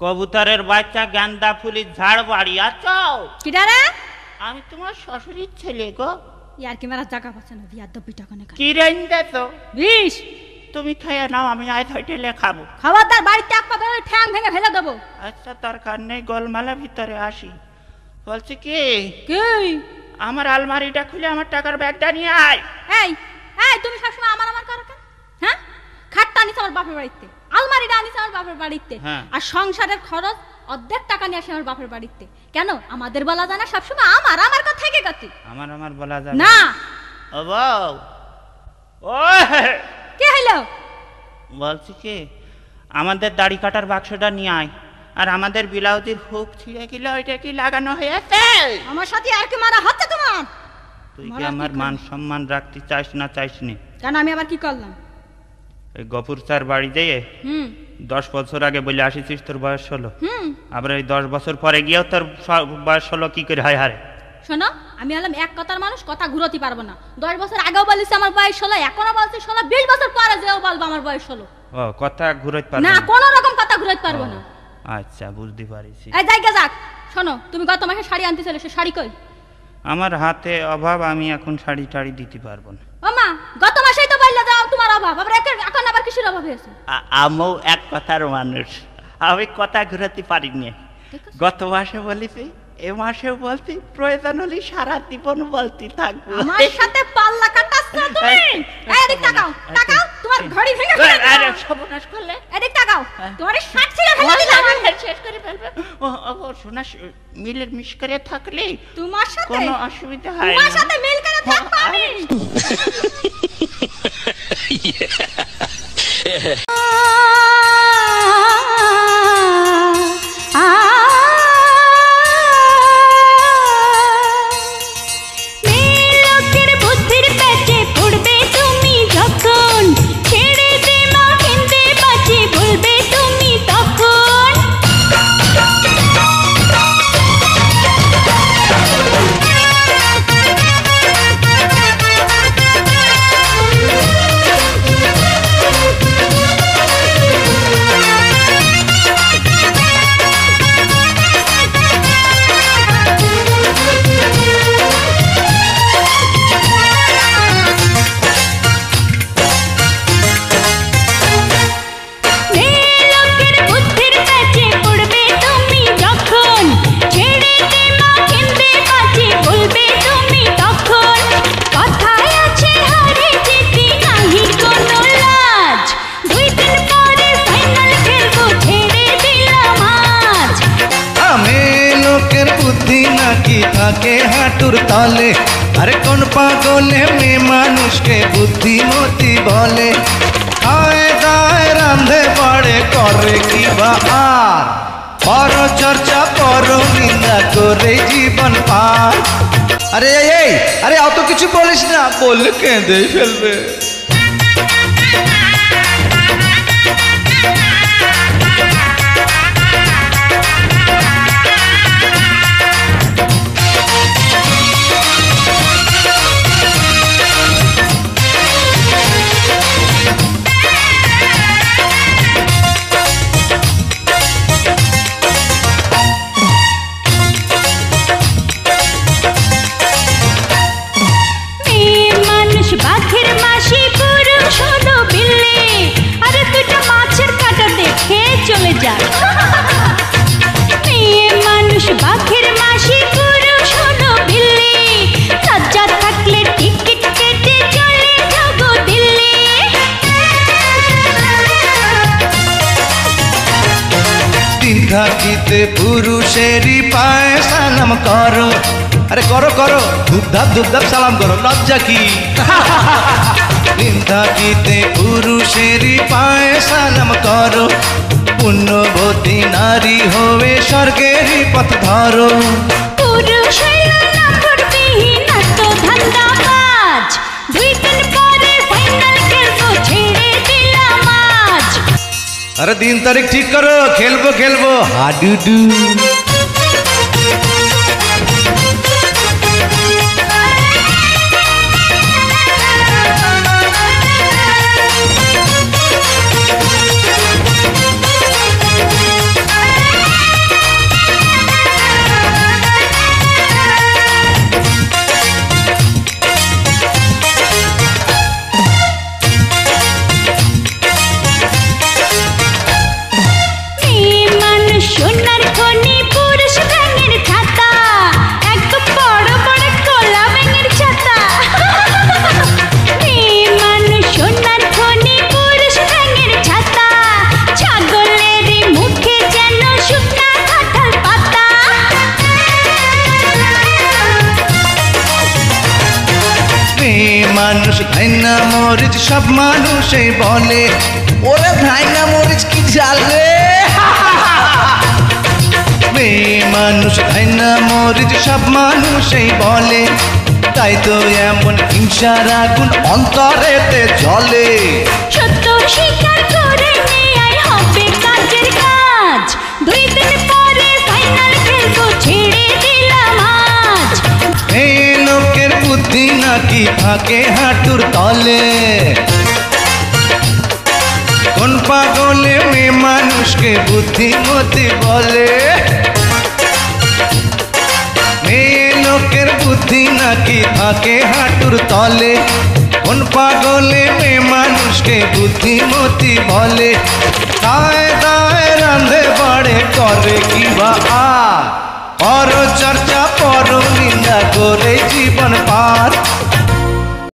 কবুতরের বাচ্চা গান্দা ফুলের ঝাড় বাড়ি আছো কিডারে? আমি তোমার শ্বশুরের ছেলে গো। ইয়ার কি মারা জায়গা পাচ্ছে না, বিয়ার 10 টাকা না কি রেঞ্জে তো 20। তুমি খেয়ে নাও, আমি আজ হোটেলে খাবো। খাবারদার বাড়িতে এক পা ধরে ঠ্যাং ভেঙে ফেলে দেবো। আচ্ছা দরকার নেই, গোলমালা ভিতরে আসি। বলছি কি, আমার আলমারিটা খুলে আমার টাকার ব্যাগটা নিয়ে আয়। এই এই তুমি সবসময় আমার আমার করো কেন? হ্যাঁ, খাটটা আনিস আমার বাপের বাড়িতে, আলমারিটা আনিস আমার বাপের বাড়িতে, আর সংসারের খরচ অর্ধেক টাকা নিয়ে আসে আমার বাপের বাড়িতে। কেন আমাদের বলা যায় না সবসময় আমার আমার কথা থেকে গতি? আমার বলা যায় না। ও বউ, ও কি হইলো? বলছি কি, আমাদের দাড়ি কাটার বাক্সটা নিয়ে আয়। আর আমাদের ব্লাউজের হুক ছিঁড়ে গেল, ওইটা কি লাগানো হয়েছে? আমার সাথে আর কি মারা হচ্ছে তোমার? তুই কি আমার মান সম্মান রাখতে চাইস না চাইস নি? কেন আমি আবার কি করলাম? ওই গফুর স্যার বাড়ি যেয়ে 10 বছর আগে বলে আসিস তোর বয়স 16, আবার এই 10 বছর পরে গিয়েও তোর বয়স 16 কি করে হয়? হারে শোনো, আমি হলাম এক কথার মানুষ, কথা ঘুরোতে পারবো না। 10 বছর আগেও বলিস আমার বয়স 16, এখনো বলছি 16, 20 বছর পরে যেও বলবো আমার বয়স 16। ও কথা ঘুরাইতে পারবো না, কোনো রকম কথা ঘুরাইতে পারবো না। আচ্ছা বুঝতে পারিছি। এই যাইগা যাক। শোনো, তুমি গত মাসে শাড়ি আনতে চলে, সে শাড়ি কই? আমার হাতে অভাব, আমি এখন শাড়ি টাড়ি দিতে পারবো না। ওমা, গত মাসেই তো বললে দাও তোমার অভাব, আবার এখন আবার কিসের অভাব হয়েছে? আমিও এক কথার মানুষ, আমি কথা ঘুরাতে পারিনি। গত মাসে বলিছি, এ মাসেও বলছি, প্রয়োজন হলে সারা জীবন বলতে থাকবো। আমার সাথে পাল্লা কাটাচ্ছ তুমি? এদিক তাকাও, তাকাও, তোমার ঘড়ি ভেঙে ফেলে দিলাম। আরে সর্বনাশ করলে। এদিক তাকাও, তোমার শার্ট ছিঁড়ে ফেলে দিলাম। শেষ করে ফেলবে। ও শোনা, মিলের মিশ করে থাকলে তোমার সাথে কোনো অসুবিধা হয় না। তোমার সাথে মিল করে থাকবো আমি। থাকে হাঁটুর তলে, আরে কোন পাগলে মেয়ে মানুষকে বুদ্ধিমতী বলে? খায় দায় রান্ধে পড়ে করে কি বা আর, পর চর্চা পর নিন্দা করে জীবন পার। আরে এই আরে অত কিছু বলিস না, বললে কেঁদে ফেলবে। থাকিতে পুরুষেরই পায়ে সালাম করো, আরে করো করো, ধুপধাপ সালাম করো, লজ্জা কি? দিন থাকিতে পুরুষেরই পায়ে সালাম করো, পুণ্যবতী নারী হয়ে স্বর্গেরই পথ ধরো। পুরুষ হইল নম্বরবিহীন তো ধান্দাবাজ, 2 দিন পরে ফাইনাল খেলবো, ছেড়ে দিলাম আজ। আরে দিন তারিখ ঠিক করো, খেলবো খেলবো হাডুডু। মরিচ সব মানুষই বলে। ওরে ধাইনা মরিচ কি ঝাল রে। মেয়ে মানুষ ধাইনা মরিচ সব মানুষই বলে, তাই তো এমন হিংসার আগুন অন্তরেতে জ্বলে। সত্য স্বীকার করে নেয়াই হবে কাজের কাজ, 2 দিন পরে ফাইনাল খেলবো ছেড়ে দিলাম আজ। এই লোকের বুদ্ধি নাকি থাকে হাঁটুর তলে, কোন পাগলে মেয়ে মানুষকে বুদ্ধিমতী বলে। মেয়ে লোকের বুদ্ধি নাকি থাকে হাঁটুর তলে, কোন পাগলে মেয়ে মানুষকে বুদ্ধিমতী বলে। দায় দায় রান্ধে বাড়ে করে কি বা আর চর্চা